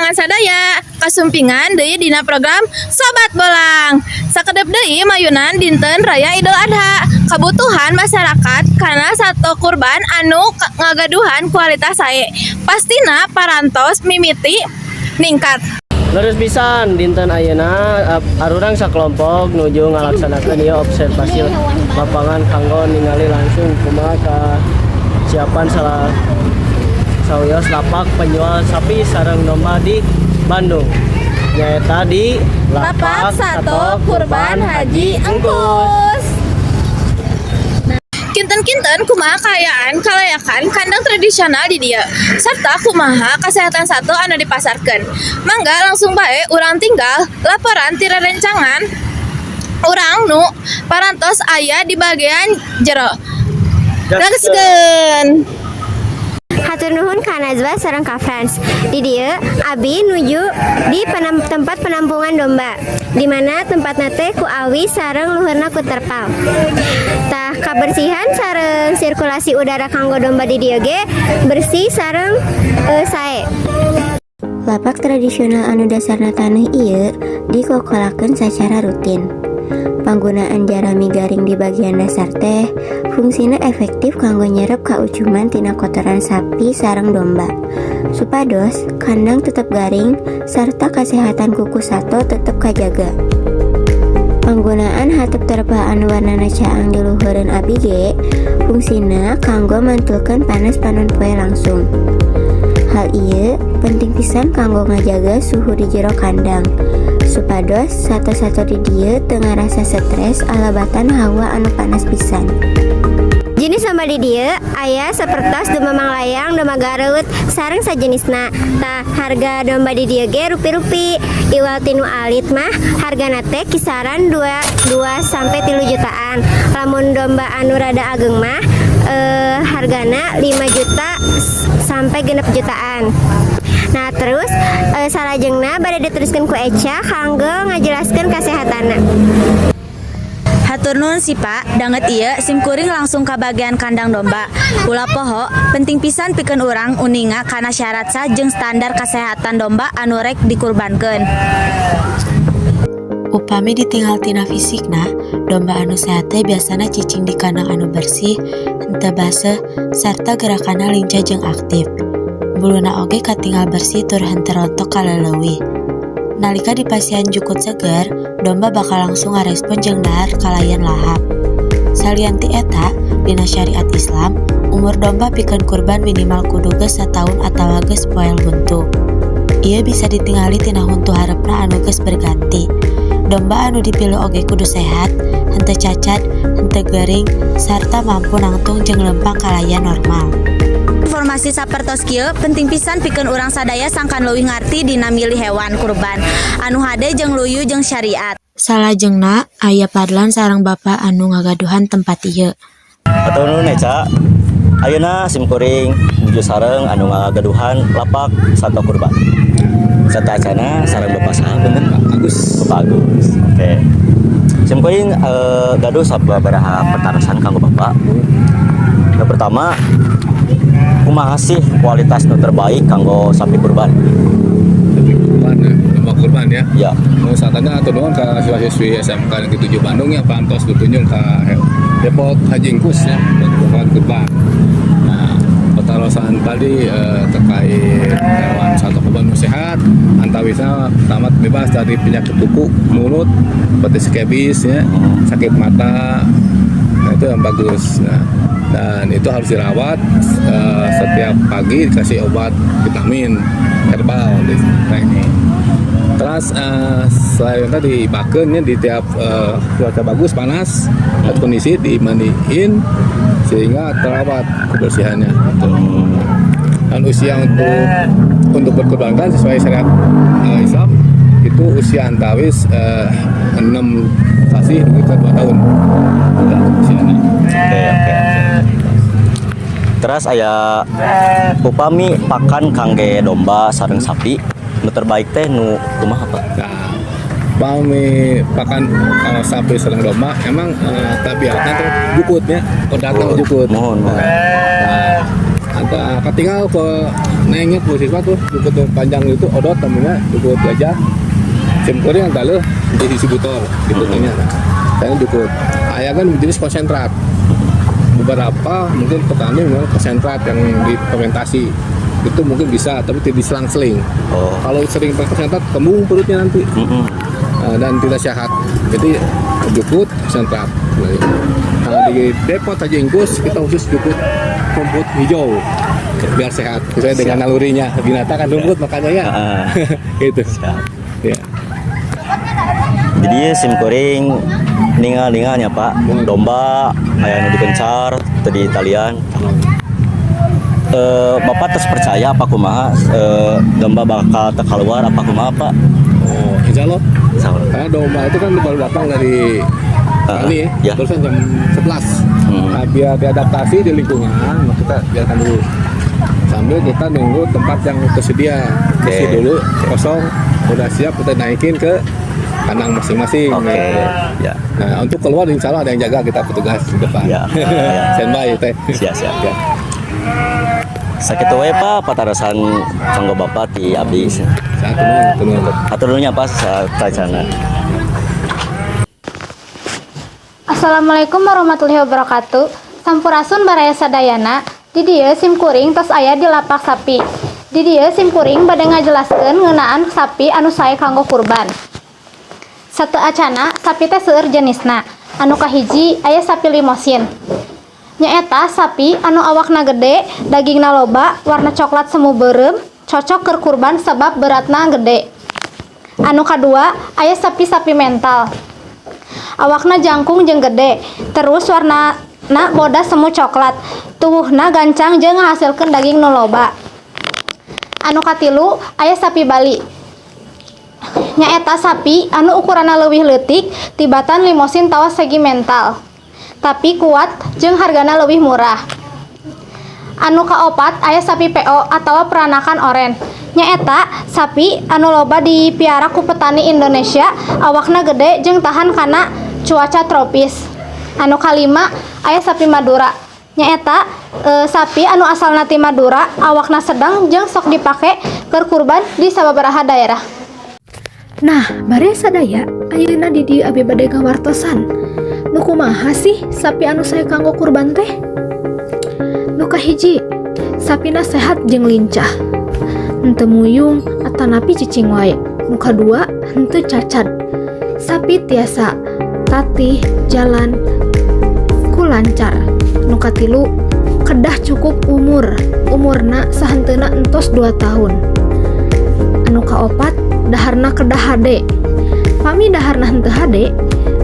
lingkungan sadaya kasumpingan deui dina program Sobat Bolang. Sakedep deui mayunan dinten Raya Idul Adha. Kebutuhan masyarakat karena satu kurban anu ngagaduhan kualitas sae. Pastina parantos mimiti ningkat. Terus pisan dinten ayeuna arurang sakelompok nuju ngalaksanakeun ieu observasi lapangan kanggo ningali langsung kumaha kesiapan sawios lapak penjual sapi sareng domba di Bandung. Nyaeta di Lapak Sato Kurban Haji Engkus. Kinten-kinten kumaha kaayaan kalayakan kandang tradisional di dieu sarta kumaha kesehatan sato anu dipasarkeun. Mangga langsung bae urang tinggal laporan ti rerencangan urang nu parantos aya di bagian jero. Gaskeun. Hatur nuhun ka Najwa sareng ka Frans. Di dieu abi nuju di tempat penampungan domba, di mana tempatna teh ku awi sareng luhurna ku terpal. Tah kabersihan sareng sirkulasi udara kanggo domba di dieu ge bersih sareng sae. Lapak tradisional anu dasarna taneuh ieu dikokolakeun sacara rutin. Panggunaan jarami garing di bagian dasar teh fungsina efektif kanggo nyerep kaucuman tina kotoran sapi sareng domba. Supados kandang tetep garing sarta kesehatan kuku sato tetep kajaga. Panggunaan hateup terpal anu warnana caang di luhureun abi ge fungsina kanggo mantulkeun panas panon poe langsung. Hal ieu penting pisan kanggo ngajaga suhu di jero kandang. Supados sato-sato di dieu teu ngarasa stres alabatan hawa anu panas pisan. Jenis domba di dieu aya sapertos domba manglayang, domba Garut, sareng sajenisna. Tah harga domba di dieu ge rupi-rupi. Iwal tinu alit mah hargana teh kisaran 2 sampai 3 jutaan. Lamun domba anu rada ageng mah hargana 5 juta sampai 6 jutaan. Nah terus salajengna bade diteruskeun ku Eca kanggo ngajelaskeun kasehatanna. Hatur nuhun si Pak, danget ieu simkuring langsung ka bagian kandang domba. Ulah poho, penting pisan pikeun urang uninga kana syarat sah jeung standar kasehatan domba anu rek dikurbankeun. Upami ditinggal tina fisikna, domba anu sehat teh biasana cicing di kandang anu bersih, henteu baseuh, sarta gerakanna lincah jeung aktif. Buluna oge katinggal bersih tur henteu rontok kaleleuwih. Nalika dipasihan jukut seger, domba bakal langsung ngarespon jeung dahar kalayan lahap. Salianti eta, dina syariat Islam, umur domba pikeun kurban minimal kudu geus sataun atawa geus poel huntu. Ieu bisa ditingali tina huntu harepna anu geus berganti. Domba anu dipilih oge kudu sehat, henteu cacat, henteu gering, sarta mampu nangtung jeung lempang kalayan normal. Informasi sapertos kieu penting pisan pikeun urang sadaya sangkan leuwih ngarti dina milih hewan kurban anu hade jeung luyu jeung syariat. Salajengna aya padlan sareng bapa anu ngagaduhan tempat ieu. Hatur nuhun Eca. Ayeuna simkuring nuju sareng anu ngagaduhan lapak sato kurban. Sarta acana sareng Bapak saha bener Pak Agus. Bapak Agus. Oke. Simkuring gaduh sababaraha pertarasan kanggo Bapak. Yang pertama, kumaha sih kualitas nu terbaik kanggo sapi kurban? Domba kurban ya. Ya. Mau satana atau nuhun ka siswa-siswi SMK Negeri 7 Bandung ya pantos ditunjuk ka Depot Haji Engkus ya buat kurban. Nah, petarasan tadi terkait hewan sato kurban sehat, antawisna tamat bebas dari penyakit kuku, mulut, seperti skebis ya, sakit mata. Nah, itu yang bagus. Nah, dan itu harus dirawat setiap pagi dikasih obat vitamin herbal nah ini. Terus selain tadi bakennya di tiap cuaca bagus panas kondisi dimandiin sehingga terawat kebersihannya. Dan usia untuk berkurbankan sesuai syariat Islam itu usia antawis 6 sasi hingga 2 tahun. Oke. Terus aya upami pakan kangge domba sareng sapi nu terbaik teh nu kumaha Pak? Nah, upami pakan sapi sareng domba emang tabiatna teh jukutnya, datang jukut. Mohon. Nah, ketinggal ke naiknya ke siswa tuh cukup panjang itu odot temennya cukup gajah simkuring yang galuh jadi distributor gitu tanya. Saya cukup ayah kan jenis konsentrat. Beberapa mungkin petani memang konsentrat yang difermentasi itu mungkin bisa, tapi tidak diselang-seling. Kalau sering pakai konsentrat kembung perutnya nanti. Dan tidak sehat. Jadi jukut konsentrat. Nah, di depot Haji Ingkus kita khusus jukut rumput hijau biar sehat sesuai dengan nalurinya. Binatang kan rumput makanya ya. Gitu. Ya. Jadi simkuring ningal-ningalnya Pak, domba aya nu dikencar tadi Italian. Bapak terus percaya apa kumaha domba bakal keluar apa kumaha Pak? Oh, insya Allah. Karena domba itu kan baru datang dari kali ya. Terus kan jam 11. Nah, biar diadaptasi di lingkungan, kita biarkan dulu. Sambil kita nunggu tempat yang tersedia. Isi dulu kosong, udah siap kita naikin ke kandang masing-masing. Ya. Nah, untuk keluar insya Allah ada yang jaga, kita petugas di depan. Ya. Standby teh. Siap. Ya. Sakitu wae Pak patarasan canggo Bapak ti abdi. Saat tenun. Atur dulunya Pak sarana. Assalamualaikum warahmatullahi wabarakatuh. Sampurasun baraya sadayana. Di dieu simkuring tos aya di lapak sapi. Di dieu simkuring bade ngajelaskeun ngeunaan sapi anu sae kanggo kurban. Satu acana sapi teh seueur jenisna. Anu kahiji aya sapi limosin. Nyaeta sapi anu awakna gede, dagingna loba, warna coklat semu beureum, cocok keur kurban sebab beratna gede. Anu kadua aya sapi-sapi mental. Awakna jangkung jeung gede, terus warnana bodas semu coklat, tuwuhna gancang jeung ngahasilkeun daging nu loba. Anu katilu aya sapi Bali. Nyaeta sapi anu ukuranna leuwih leutik tibatan limosin tawas segmental, tapi kuat jeung hargana leuwih murah. Anu kaopat aya sapi PO atawa peranakan oren. Nyaeta sapi anu loba dipiara ku petani Indonesia, awakna gede jeung tahan kana cuaca tropis. Anu kalima aya sapi Madura. Nyaeta sapi anu asalna ti Madura, awakna sedang jeung sok dipake keur kurban di sababaraha daerah. Nah, bare sadaya ayeuna di dieu abi bade ngawartosan. Nu kumaha sih sapi anu sae kanggo kurban teh? Nu kahiji, sapina sehat jeung lincah. Henteu muyung atanapi cicing wae. Nu kadua, henteu cacat. Sapi tiasa tatih jalan ku lancar. Nu katilu, kedah cukup umurna sahenteuna entos 2 tahun. Anu kaopat, daharna kedah hade. Pami daharna henteu hade,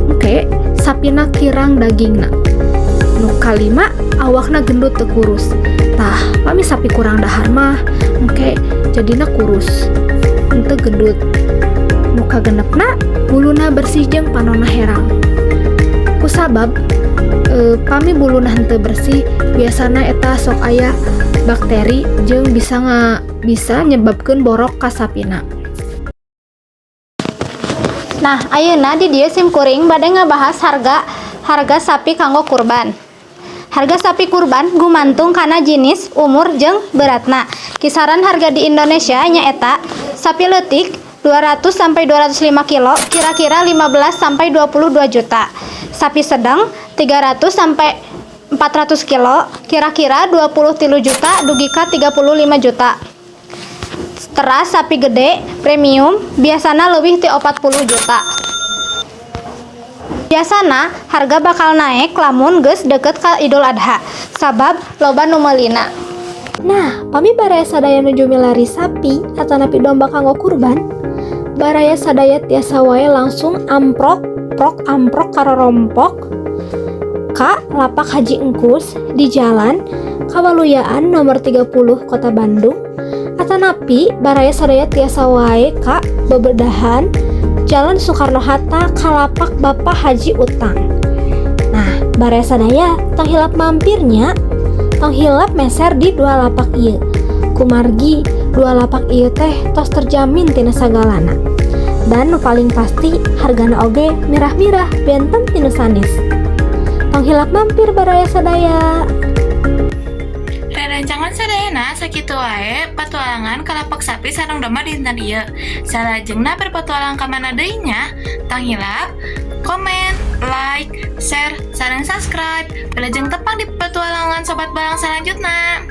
engke sapina kirang dagingna. Nu kalima, awakna gendut teu kurus. Tah, pami sapi kurang dahar mah engke jadina kurus, henteu gendut. Nu kagenepna, buluna bersih jeung panonna herang. Kusabab pami buluna henteu bersih, biasana eta sok aya bakteri jeung bisa nyebabkeun borok ka sapina. Nah, ayeuna di dieu simkuring bade ngabahas harga sapi kanggo kurban. Harga sapi kurban gumantung kana jinis, umur, jeung beratna. Kisaran harga di Indonesia nyaeta sapi leutik 200 sampai 205 kilo kira-kira 15 sampai 22 juta. Sapi sedang 300 sampai 400 kilo kira-kira 23 juta dugi ka 35 juta. Teras sapi gede premium biasana leuwih ti 40 juta. Biasana harga bakal naik lamun geus deket ka Idul Adha sabab loba nu meulina. Nah, pami baraya sadaya nuju milari sapi atanapi domba kanggo kurban, baraya sadaya tiasa wae langsung amprok karorompok ka lapak Haji Engkus di Jalan Kawaluyaan nomor 30 Kota Bandung. Atanapi baraya sadaya tiasa wae ka bebedahan Jalan Soekarno-Hatta ka lapak Bapak Haji Utang. Nah, baraya sadaya tong hilap mampirnya, tong hilap meser di 2 lapak ieu. Kumargi 2 lapak ieu teh tos terjamin tina sagalana. Dan nu paling pasti hargana oge mirah-mirah benten tinu sanes. Tong hilap mampir baraya sadaya. Rancangan sadayana sakitu wae patualangan kalapak sapi sareng domba dinten ieu. Salajengna berpatualang ka mana deui nya? Tong hilap, komen, like, share, sareng subscribe. Wilujeng tepang di petualangan sobat balang selanjutnya.